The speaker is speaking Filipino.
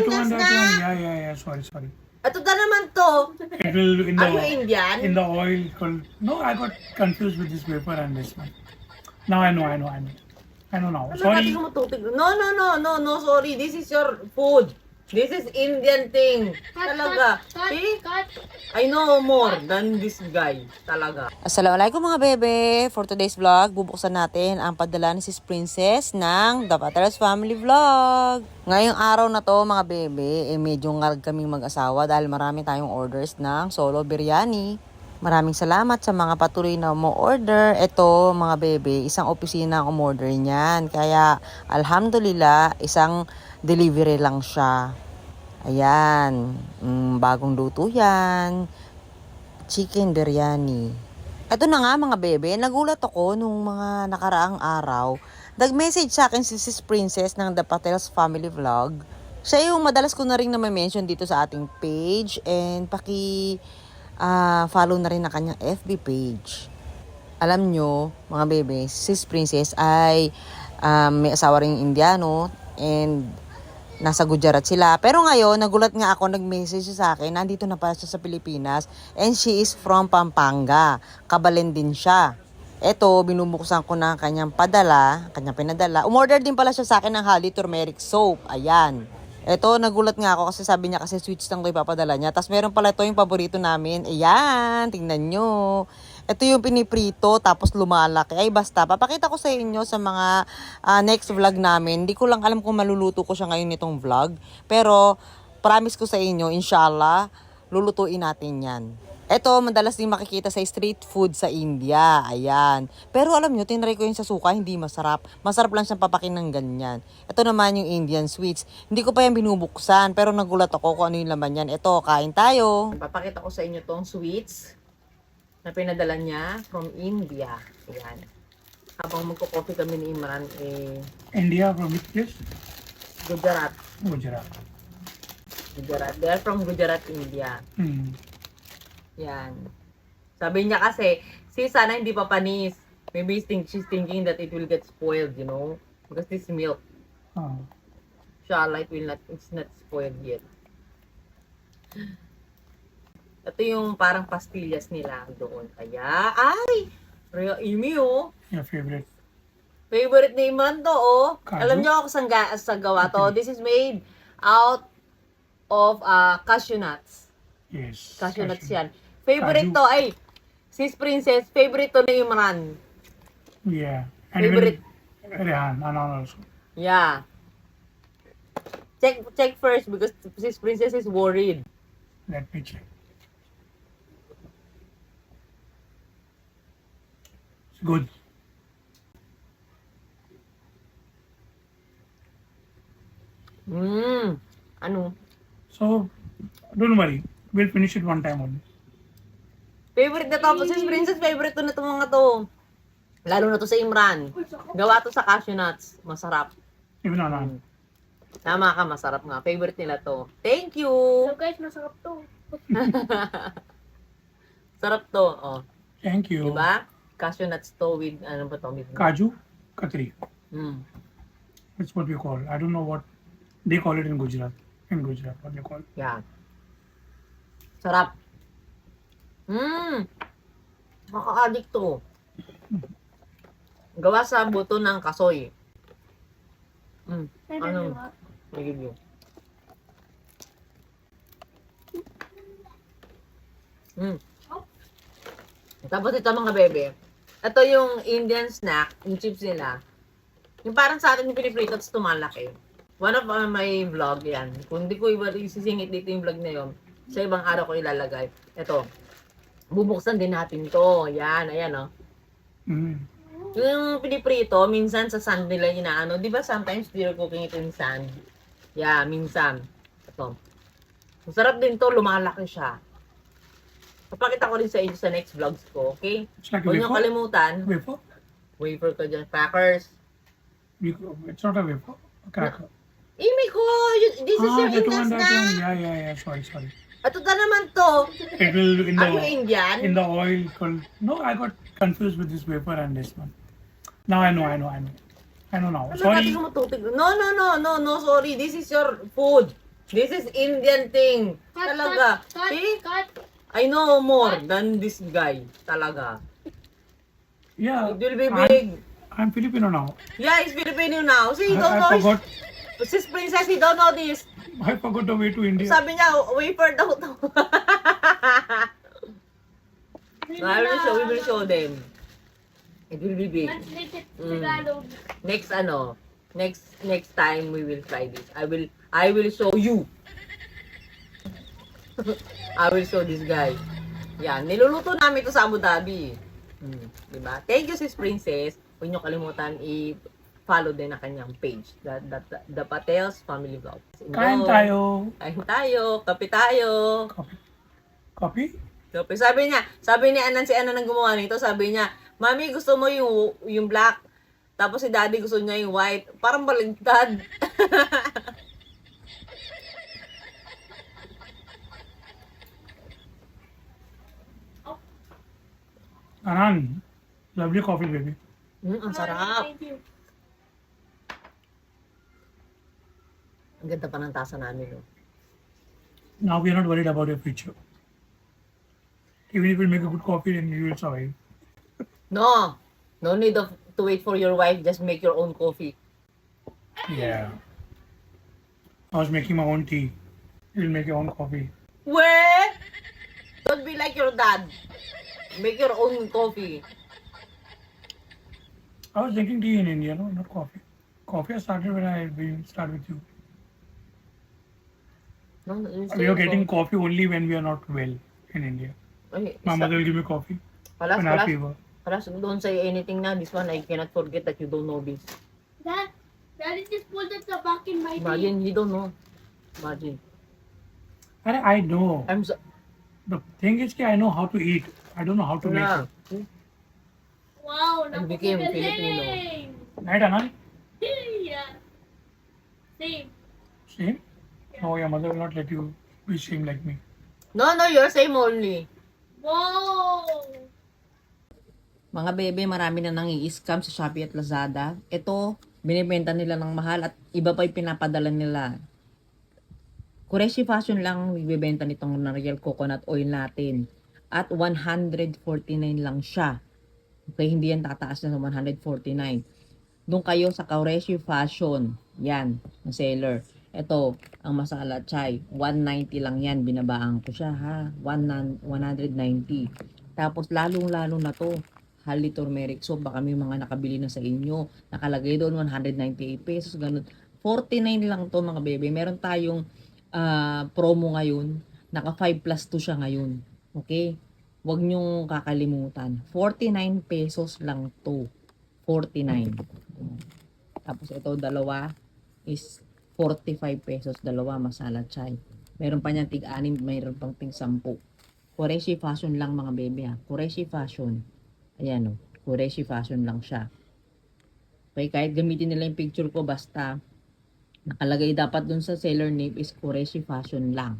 Indians na. Yeah. Sorry. Ito na naman to. It will in Are you the Indian? oil. No, I got confused with this paper and this one. Now I know now. Ano Sorry. natin tumututig? No, sorry. This is your food. This is Indian thing. Talaga. See? I know more than this guy. Talaga. Assalamualaikum mga bebe! For today's vlog, bubuksan natin ang padala ni Sis Princess ng The Pateros Family Vlog. Ngayong araw na to mga bebe, medyo ngarag kaming mag-asawa dahil marami tayong orders ng solo biryani. Maraming salamat sa mga patuloy na mo-order. Ito mga bebe, isang opisina ang umorder niyan. Kaya alhamdulillah, isang delivery lang siya. Ayan, bagong luto yan. Chicken biryani. Ito na nga mga bebe, nagulat ako nung mga nakaraang araw. Nag-message sa akin si Sis Princess ng The Pateros Family Vlog. Siya yung madalas ko na rin na-mention dito sa ating page and follow na rin na kanyang FB page. Alam nyo, mga bebe, Sis Princess ay may asawa ring Indiano and nasa Gujarat sila. Pero ngayon, nagulat nga ako, nag-message siya sa akin, nandito na pala siya sa Pilipinas and she is from Pampanga. Kabalen din siya. Eto, binubuksan ko na kanyang pinadala. Umorder din pala siya sa akin ng Holly Turmeric Soap. Ayan. Eto, nagulat nga ako kasi sabi niya kasi sweets lang ko ipapadala niya. Tapos meron pala ito yung paborito namin. Ayan, tingnan nyo. Ito yung piniprito tapos lumalaki. Ay basta, papakita ko sa inyo sa mga next vlog namin. Hindi ko lang alam kung maluluto ko siya ngayon nitong vlog. Pero promise ko sa inyo, inshallah, lulutuin natin yan. Ito, madalas din makikita sa street food sa India. Ayan. Pero alam nyo, tinry ko yun sa suka, hindi masarap. Masarap lang siyang papakin ng ganyan. Ito naman yung Indian sweets. Hindi ko pa yan binubuksan, pero nagulat ako kung ano yung laman yan. Ito, kain tayo. Papakita ko sa inyo tong sweets na pinadala niya from India. Ayan. Habang magko-coffee kami ni Imran, India from which place? Gujarat. Gujarat. They are from Gujarat, India. Yan. Sabi niya kasi, sana hindi pa panis. Maybe she's thinking that it will get spoiled, you know? Because this milk. Oh. Inshallah, it's not spoiled yet. Ito yung parang pastillas nila doon. Kaya, Real Imi, oh. Your favorite. Favorite ni Imran to, oh. Kaju? Alam niyo ako sa gawa to. This is made out of cashew nuts. Yes. Cashew nuts yan. Favorite Kaju. to, Sis Princess, favorite to ni Imran. Yeah. And Favorite. even Rehan, Anan also. Yeah. Check first because Sis Princess is worried. Let me check. It's good. Ano? So, don't worry. We'll finish it one time only. Favorite na to. Sis Princess, favorite to na to mga to. Lalo na to sa Imran. Gawa to sa cashew nuts. Masarap. Even Anan. Tama ka, masarap nga. Favorite nila to. Thank you! So guys, masarap to. Sarap to. Oh. Thank you. Diba? Cashew nuts to with, ano ba to? With, Kaju Katri. mm. That's what we call. I don't know what they call it in Gujarat. What they call it. Yeah. Sarap. Nakaka-addict to. Gawa sa buto ng kasoy. Ano? I give you. Tapos ito mga bebe. Ito yung Indian snack, yung chips nila. Yung parang sa atin yung piniprito at tumalaki. One of my vlog yan. Kung hindi ko isisingit dito yung vlog na yun, sa ibang araw ko ilalagay. Ito. Bubuksan din natin to. Yan, ayan o. Yung piniprito, minsan sa sand nila inaano. Di ba sometimes they're cooking it in sand? Yeah, minsan. Ito. Masarap din to, lumalaki siya. Papakita ko rin sa inyo sa next vlogs ko, okay? It's like a Huwag niyo wafer. kalimutan. Wafer? Wafer ka dyan. Packers. It's not a wafer. A cracker. Imi ko! This is your that Indian one. snack. Yeah. Sorry. Ito na naman to. It will in Are you the Indian? oil. No, I got confused with this wafer and this one. Now I know now. Ano Sorry. natin tumututig? No, sorry. This is your food. This is Indian thing. Talaga. See? I know more than this guy. Talaga. Yeah. It will be big. I'm Filipino now. Yeah, he's Filipino now. See, he don't I know. forgot. Sis Princess, he don't know this. I forgot the way to India. Sabi niya, wafer daw to. We will show them. It will be big. Next next time we will try this. I will show you. I will show this guy. Yan, niluluto namin to sa Abu Dhabi. Diba? Thank you, Sis Princess. Huwag niyo kalimutan i-follow din ang kanyang page. The Patels Family Vlog. Kain tayo. Kain tayo. Kape tayo. Coffee? Kape. Sabi ni Anan, si Anan ang gumawa nito, sabi niya, Mami, gusto mo yung black. Tapos si Daddy gusto niya yung white. Parang baligtad. Anan, lovely coffee, baby. Ang sarap. Thank you. Ang ganda pa ng tasa namin. No? Now we are not worried about your future. Even if you make a good coffee, then you will survive. No. No need to wait for your wife. Just make your own coffee. Yeah. I was making my own tea. You will make your own coffee. Where? Don't be like your dad. Make your own coffee. I was drinking tea in India, no, not coffee. Coffee I started when I started with you. No, We are getting coffee only when we are not well in India. Ay, My mother will give me coffee Palas, when I have fever. don't say anything na. This one, I cannot forget that you don't know this. Daddy just pulled it back in my teeth. Imagine, you don't know. Imagine. And I know. I'm so... The thing is, I know how to eat. I don't know how to make Yeah. it. Wow, And became Filipino. Right, Anand? Yeah. Same. Same? No, your mother will not let you be same like me. No, you're same only. Wow. Mga bebe, marami na nangi-scam sa Shopee at Lazada. Ito, binibenta nila ng mahal at iba pa yung pinapadala nila. Qureshi Fashion lang bibenta nitong Nariel Coconut Oil natin. At 149 lang siya. Okay, hindi yan tataas na sa 149. Doon kayo sa Qureshi Fashion. Yan, ang seller. Ito, ang masala chai. 190 lang yan. Binabaan ko siya ha. 190. Tapos lalong-lalo na to. Hali turmeric soap. Baka may mga nakabili na sa inyo. Nakalagay doon 198 pesos. Ganun. 49 lang to mga bebe. Meron tayong promo ngayon. Naka 5 plus 2 siya ngayon. Okay? Huwag nyong kakalimutan. 49 pesos lang to. 49. Tapos ito dalawa is 45 pesos. Dalawa masala chai. Meron pa niyan tig-6, mayroon pang tig-10. Qureshi Fashion lang mga bebe ha. Qureshi Fashion. Ayan o. Qureshi Fashion lang siya. Okay, kahit gamitin nila yung picture ko basta nakalagay dapat dun sa seller name is Qureshi Fashion lang.